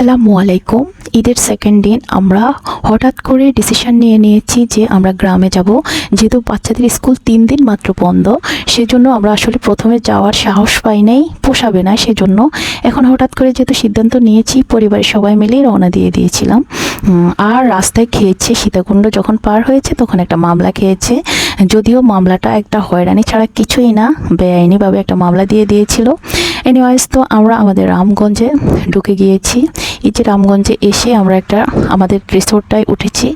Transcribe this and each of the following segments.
আসসালামু আলাইকুম। ঈদের সেকেন্ড দিন আমরা হঠাৎ করে ডিসিশন নিয়েছি যে আমরা গ্রামে যাব, যেহেতু বাচ্চাদের স্কুল 3 দিন মাত্র বন্ধ। সেজন্য আমরা আসলে প্রথমে যাওয়ার সাহস পাই নাই, পোষাবে না সেজন্য। এখন হঠাৎ করে যেহেতু সিদ্ধান্ত নিয়েছি, পরিবারের সবাই মিলে রওনা দিয়ে দিয়েছিলাম। আর রাস্তায় খেয়েছে, সীতাকুণ্ড যখন পার হয়েছে তখন একটা মামলা খেয়েছে। যদিও মামলাটা একটা হয়রানি ছাড়া কিছুই না, বেআইনিভাবে একটা মামলা দিয়ে দিয়েছিল। এনিওয়াইজ, তো আমরা আমাদের রামগঞ্জে ঢুকে গিয়েছি। এই যে রামগঞ্জে এসে আমরা আমাদের রিসোর্টটায় উঠেছি।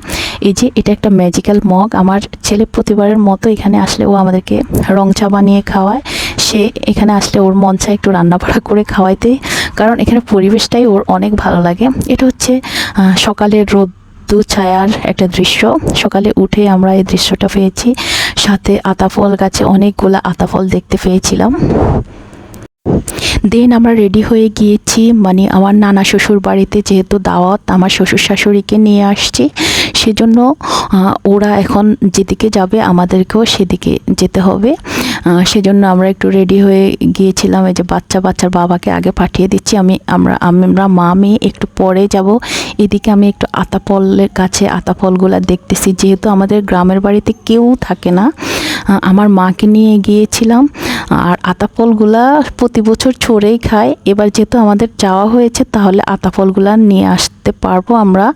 এই যে এটা একটা ম্যাজিক্যাল মগ। আমার ছেলে প্রতিবারের মতো এখানে আসলে ও আমাদেরকে রং চা বানিয়ে খাওয়ায়। সে এখানে আসলে ওর মন চায় একটু রান্নাবাড়া করে খাওয়াইতে, কারণ এখানে পরিবেশটাই ওর অনেক ভালো লাগে। এটা হচ্ছে সকালের রোদ্দুর ছায়ার একটা দৃশ্য। সকালে উঠে আমরা এই দৃশ্যটা পেয়েছি, সাথে আতাফল গাছে অনেকগুলা আতাফল দেখতে পেয়েছিলাম। দেন আমরা রেডি হয়ে গিয়েছি, মানে আমার নানা শ্বশুর বাড়িতে যেহেতু দাওয়াত, আমার শ্বশুর শাশুড়িকে নিয়ে আসছি, সেজন্য ওরা এখন যেদিকে যাবে আমাদেরকেও সেদিকে যেতে হবে। সেজন্য আমরা একটু রেডি হয়ে গিয়েছিলাম। এই যে বাচ্চার বাবাকে আগে পাঠিয়ে দিচ্ছি, আমরা মা মেয়ে একটু পরে যাব। এদিকে আমি একটু আতাফলের কাছে আতাফলগুলা দেখতেছি, যেহেতু আমাদের গ্রামের বাড়িতে কেউ থাকে না, আমার মাকে নিয়ে গিয়েছিলাম। আর আতাফলগুলা প্রতি বছর ছড়েই খায়। এবার যেহেতু আমাদের যাওয়া হয়েছে, তাহলে আতাফলগুলা নিয়ে আসতে পারবো আমরা।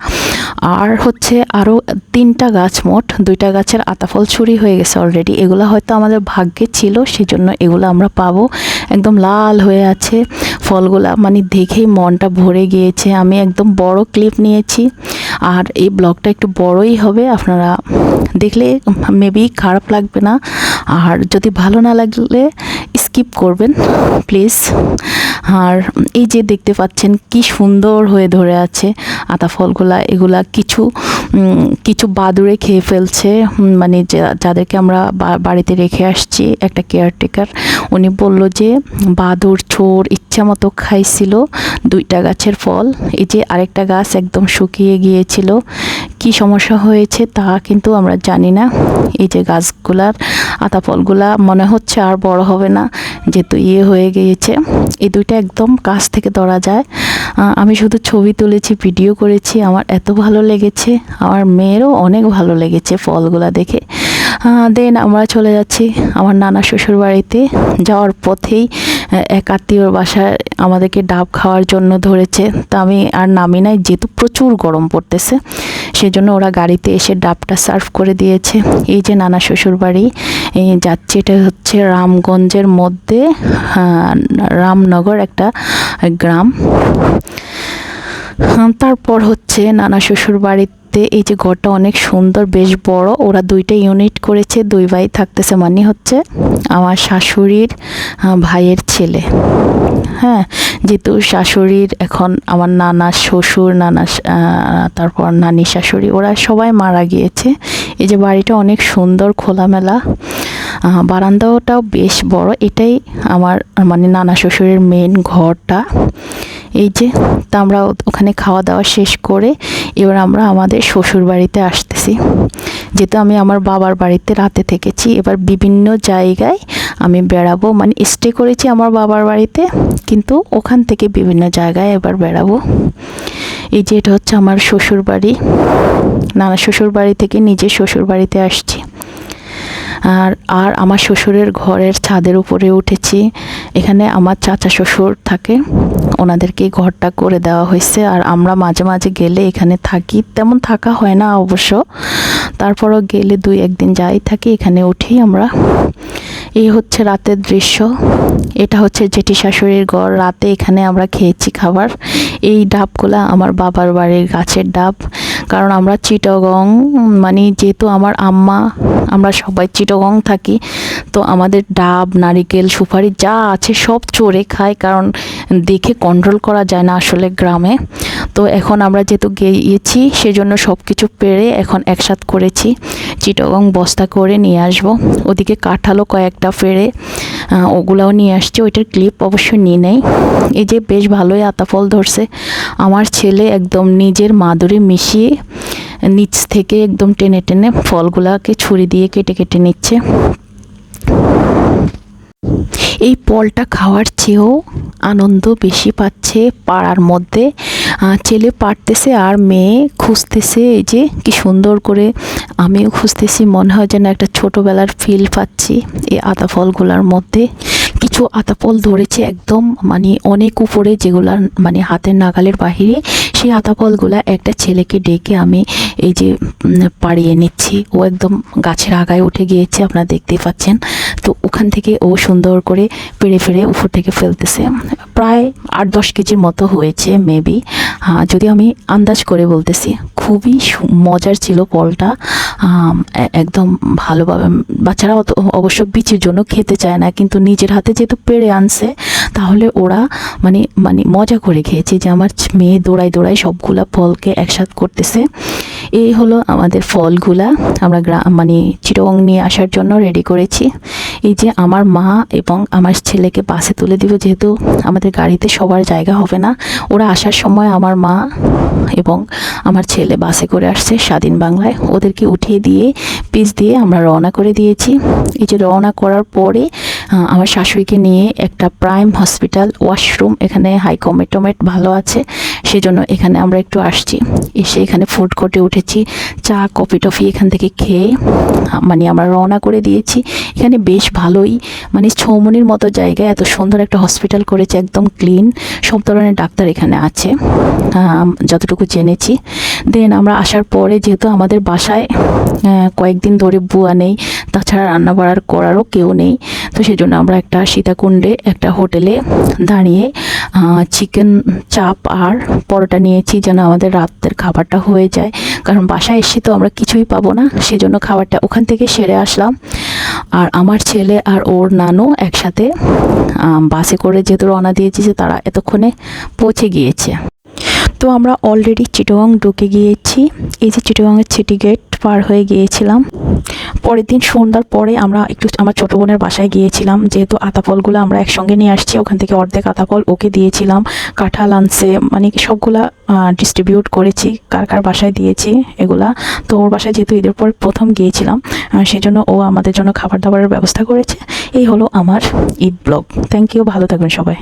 আর হচ্ছে আরও 3টা গাছ, মোট 2টা গাছের আতাফল চুরি হয়ে গেছে অলরেডি। এগুলো হয়তো আমাদের ভাগ্যে ছিল, সেজন্য এগুলো আমরা পাবো। একদম লাল হয়ে আছে ফলগুলা, মানে দেখেই মনটা ভরে গিয়েছে। আমি একদম বড় ক্লিপ নিয়েছি, আর এই ব্লগটা একটু বড়ই হবে, আপনারা দেখলে মেবি খারাপ লাগবে না। আর যদি ভালো না লাগলে স্কিপ করবেন প্লিজ। আর এই যে দেখতে পাচ্ছেন কি সুন্দর হয়ে ধরে আছে আতাফলগুলা। এগুলা কিছু বাদুড়ে খেয়ে ফেলছে, মানে যাদেরকে আমরা বাড়িতে রেখে আসছি, একটা কেয়ারটেকার, উনি বলল যে বাদুড় ছোড় ইচ্ছা মতো খাইছিল 2টা গাছের ফল। এই যে আরেকটা গাছ একদম শুকিয়ে গিয়েছিল, কি সমস্যা হয়েছে তা কিন্তু আমরা জানি না। এই যে গাছগুলার আতাফলগুলা মনে হচ্ছে আর বড় হবে না, যেহেতু হয়ে গিয়েছে। এই 2টা একদম কাছ থেকে ধরা যায়। আমি শুধু ছবি তুলেছি, ভিডিও করেছি, আমার এত ভালো লেগেছে, আমার মেয়েরও অনেক ভালো লেগেছে ফলগুলা দেখে। দেন আমরা চলে যাচ্ছি আমার নানা শ্বশুর বাড়িতে। যাওয়ার পথেই এক আত্মীয়র বাসায় আমাদেরকে ডাব খাওয়ার জন্য ধরেছে, তা আমি আর নামি নাই, যেহেতু প্রচুর গরম পড়তেছে। সেজন্য ওরা গাড়িতে এসে ডাবটা সার্ভ করে দিয়েছে। এই যে নানা শ্বশুর বাড়ি যাচ্ছে, এটা হচ্ছে রামগঞ্জের মধ্যে রামনগর একটা গ্রাম। তারপর হচ্ছে নানা শ্বশুর বাড়িতে এই যে ঘরটা অনেক সুন্দর, বেশ বড়। ওরা 2টা ইউনিট করেছে, 2 ভাই থাকতেছে, মানে হচ্ছে আমার শাশুড়ির ভাইয়ের ছেলে। হ্যাঁ, যেহেতু শাশুড়ির এখন আমার নানা শ্বশুর, তারপর নানি শাশুড়ি, ওরা সবাই মারা গিয়েছে। এই যে বাড়িটা অনেক সুন্দর, খোলামেলা, বারান্দাটাও বেশ বড়। এটাই আমার মানে নানা শ্বশুরের মেন ঘরটা। এই যে, তা আমরা ওখানে খাওয়া দাওয়া শেষ করে এবার আমরা আমাদের শ্বশুর বাড়িতে আসতেছি। যেহেতু আমি আমার বাবার বাড়িতে রাতে থেকেছি, এবার বিভিন্ন জায়গায় আমি বেড়াবো, মানে স্টে করেছি আমার বাবার বাড়িতে, কিন্তু ওখান থেকে বিভিন্ন জায়গায় এবার বেড়াবো। এই যে এটা হচ্ছে আমার শ্বশুর বাড়ি, নানা শ্বশুর বাড়ি থেকে নিজের শ্বশুর বাড়িতে আসছি। আর আমার শ্বশুরের ঘরের ছাদের উপরে উঠেছি। এখানে আমার চাচা শ্বশুর থাকে, ওনাদেরকে ঘরটা করে দেওয়া হয়েছে। আর আমরা মাঝে মাঝে গেলে এখানে থাকি, তেমন থাকা হয় না অবশ্য, তারপরও গেলে 2-1 দিন যাই থাকি, এখানে উঠি আমরা। এই হচ্ছে রাতের দৃশ্য। এটা হচ্ছে জেঠি শাশুড়ির ঘর। রাতে এখানে আমরা খেয়েছি খাবার। এই ডাবগুলা আমার বাবার বাড়ির গাছের ডাব, কারণ আমরা চিটাগং, মানে যেহেতু আমার আম্মা, আমরা সবাই চিটাগং থাকি, তো আমাদের ডাব, নারিকেল, সুপারি যা আছে সব চড়ে খায়, কারণ দেখে কন্ট্রোল করা যায় না আসলে গ্রামে। তো এখন আমরা যেহেতু গিয়েছি, সেজন্য সব কিছু পেরে এখন একসাথ করেছি। চিটাগং বস্তা করে নিয়ে আসবো। ওদিকে কাঁঠালও কয়েকটা ফেরে ওগুলাও নিয়ে আসছি, ওইটার ক্লিপ অবশ্য নিয়ে নেই। এই যে বেশ ভালোই আতাফল ধরছে। আমার ছেলে একদম নিজের মাদুরে মিশিয়ে নিচ থেকে একদম টেনে টেনে ফলগুলাকে ছুরি দিয়ে কেটে কেটে নিচ্ছে। এই ফলটা খাওয়ার চেয়েও আনন্দ বেশি পাচ্ছে পাড়ার মধ্যে ছেলে পারতেছে আর মেয়ে খুঁজতেছে। এই যে কি সুন্দর করে আমিও খুঁজতেছি, মনে হয় যেন একটা ছোটোবেলার ফিল পাচ্ছি এই আতা ফলগুলার মধ্যে। কিছু আতা ফল ধরেছে একদম মানে অনেক উপরে, যেগুলার মানে হাতের নাগালের বাহিরে। সেই আতা ফলগুলা একটা ছেলেকে ডেকে আমি এই যে পাড়িয়ে নিচ্ছি। ও একদম গাছের আগায় উঠে গিয়েছে, আপনারা দেখতেই পাচ্ছেন। তো ওখান থেকে ও সুন্দর করে পেড়ে উপর থেকে ফেলতেছে। প্রায় 8-10 কেজির মতো হয়েছে মেবি, যদি আমি আন্দাজ করে বলতেছি। খুবই মজার ছিল ফলটা, একদম ভালোভাবে। বাচ্চারা অবশ্য বিচির জন্য খেতে চায় না, কিন্তু নিজের হাতে যেহেতু পেড়ে আনছে তাহলে ওরা মানে মানে মজা করে খেয়েছে। যে আমার মেয়ে দৌড়ায় সবগুলা ফলকে একসাথ করতেছে। এই হলো আমাদের ফলগুলা আমরা মানে চিটাগং নিয়ে আসার জন্য রেডি করেছি। এই যে আমার মা এবং আমার ছেলেকে বাসে তুলে দিব, যেহেতু আমাদের গাড়িতে সবার জায়গা হবে না। ওরা আসার সময় আমার মা এবং আমার ছেলে বাসে করে আসছে স্বাধীন বাংলায়। ওদেরকে উঠিয়ে দিয়ে পিচ দিয়ে আমরা রওনা করে দিয়েছি। এই যে রওনা করার পরে আমার শাশুড়িকে নিয়ে একটা প্রাইম হসপিটাল ওয়াশরুম, এখানে হাইকমেটোমেট ভালো আছে, সেজন্য এখানে আমরা একটু আসছি। এসে এখানে ফুড কোর্টে উঠেছি, চা কফি টফি এখান থেকে খেয়ে মানে আমরা রওনা করে দিয়েছি। এখানে বেশ ভালোই মানে ছৌমনির মতো জায়গায় এত সুন্দর একটা হসপিটাল করেছে, একদম ক্লিন, সব ধরনের ডাক্তার এখানে আছে যতটুকু জেনেছি। দেন আমরা আসার পরে যেহেতু আমাদের বাসায় কয়েকদিন ধরে বুয়া নেই, তাছাড়া রান্না বাড়ার করারও কেউ নেই, তো সেজন্য আমরা একটা সীতাকুণ্ডে একটা হোটেলে দাঁড়িয়ে চিকেন চাপ আর পরোটা নিয়েছি, যেন আমাদের রাতের খাবারটা হয়ে যায়। কারণ বাসায় এসে তো আমরা কিছুই পাবো না, সেজন্য খাবারটা ওখান থেকে সেরে আসলাম। আর আমার ছেলে আর ওর নানু একসাথে বাসে করে যেহেতু রওনা দিয়েছি, যে তারা এতক্ষণে পৌঁছে গিয়েছে। তো আমরা অলরেডি চিটাগং ঢুকে গিয়েছি। এই যে চিটাগংয়ের সিটি গেট পার হয়ে গিয়েছিলাম। পরের দিন সন্ধ্যার পরে আমরা একটু আমার ছোটো বোনের বাসায় গিয়েছিলাম, যেহেতু আতা ফলগুলো আমরা একসঙ্গে নিয়ে আসছি। ওখান থেকে অর্ধেক আতা ফল ওকে দিয়েছিলাম, কাঁঠাল আনছে, মানে সবগুলা ডিস্ট্রিবিউট করেছি, কার কার বাসায় দিয়েছি এগুলা। তো ওর বাসায় যেহেতু ঈদের পর প্রথম গিয়েছিলাম, সেজন্য ও আমাদের জন্য খাবার দাবারের ব্যবস্থা করেছে। এই হলো আমার ঈদ ব্লগ। থ্যাংক ইউ, ভালো থাকবেন সবাই।